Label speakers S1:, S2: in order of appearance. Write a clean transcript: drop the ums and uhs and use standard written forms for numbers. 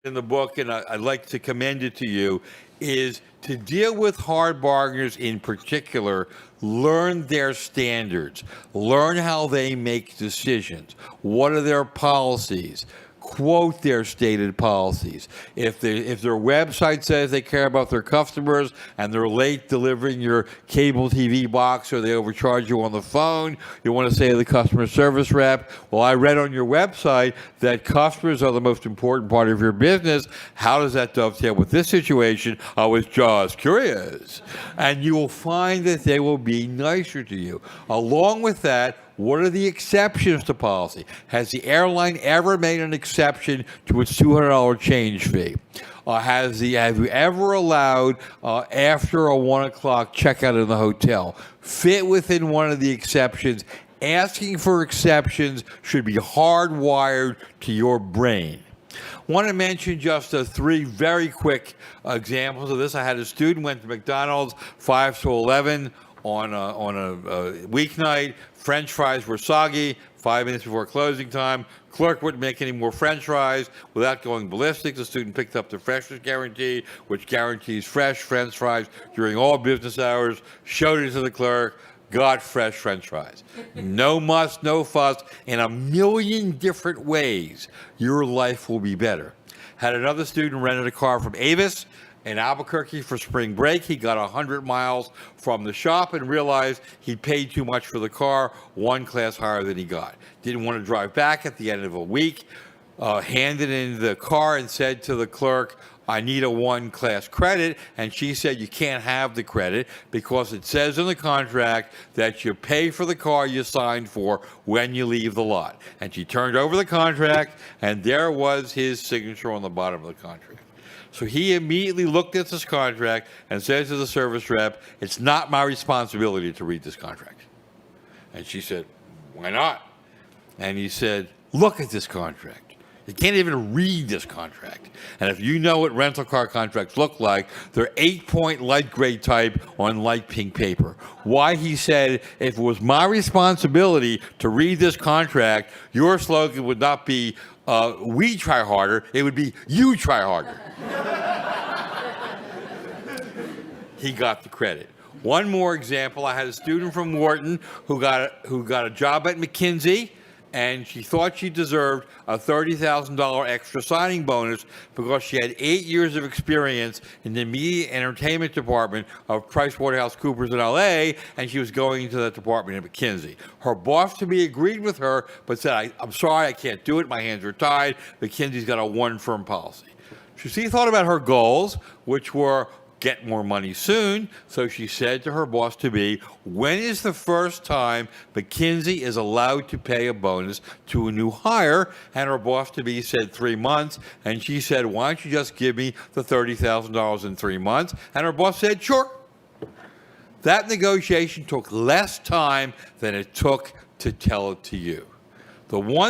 S1: in the book, and I'd like to commend it to you, is to deal with hard bargainers in particular, learn their standards, learn how they make decisions, what are their policies, quote their stated policies. If their website says they care about their customers and they're late delivering your cable TV box or they overcharge you on the phone, you want to say to the customer service rep, well, I read on your website that customers are the most important part of your business. How does that dovetail with this situation? I was just curious. And you will find that they will be nicer to you. Along with that, what are the exceptions to policy? Has the airline ever made an exception to its $200 change fee? Have you ever allowed, after a 1 o'clock checkout in the hotel, fit within one of the exceptions? Asking for exceptions should be hardwired to your brain. I want to mention just 3 very quick examples of this. I had a student went to McDonald's 5 to 11 on a weeknight. French fries were soggy 5 minutes before closing time. Clerk wouldn't make any more French fries. Without going ballistic, the student picked up the freshness guarantee, which guarantees fresh French fries during all business hours, showed it to the clerk, got fresh French fries. No muss, no fuss. In a million different ways, your life will be better. Had another student rented a car from Avis in Albuquerque for spring break. He got 100 miles from the shop and realized he paid too much for the car, 1 class higher than he got. Didn't want to drive back at the end of a week, handed in the car and said to the clerk, I need a 1 class credit. And she said, you can't have the credit because it says in the contract that you pay for the car you signed for when you leave the lot. And she turned over the contract, and there was his signature on the bottom of the contract. So he immediately looked at this contract and said to the service rep, it's not my responsibility to read this contract. And she said, why not? And he said, look at this contract. You can't even read this contract. And if you know what rental car contracts look like, they're 8-point light gray type on light pink paper. Why, he said, if it was my responsibility to read this contract, your slogan would not be, we try harder, it would be, you try harder. He got the credit. One more example, I had a student from Wharton who got a job at McKinsey, and she thought she deserved a $30,000 extra signing bonus because she had 8 years of experience in the media and entertainment department of PricewaterhouseCoopers in LA, and she was going into that department at McKinsey. Her boss-to-be agreed with her, but said, I'm sorry, I can't do it, my hands are tied. McKinsey's got a one-firm policy. She thought about her goals, which were get more money soon. So she said to her boss-to-be, when is the first time McKinsey is allowed to pay a bonus to a new hire? And her boss-to-be said 3 months. And she said, why don't you just give me the $30,000 in 3 months? And her boss said, sure. That negotiation took less time than it took to tell it to you. The one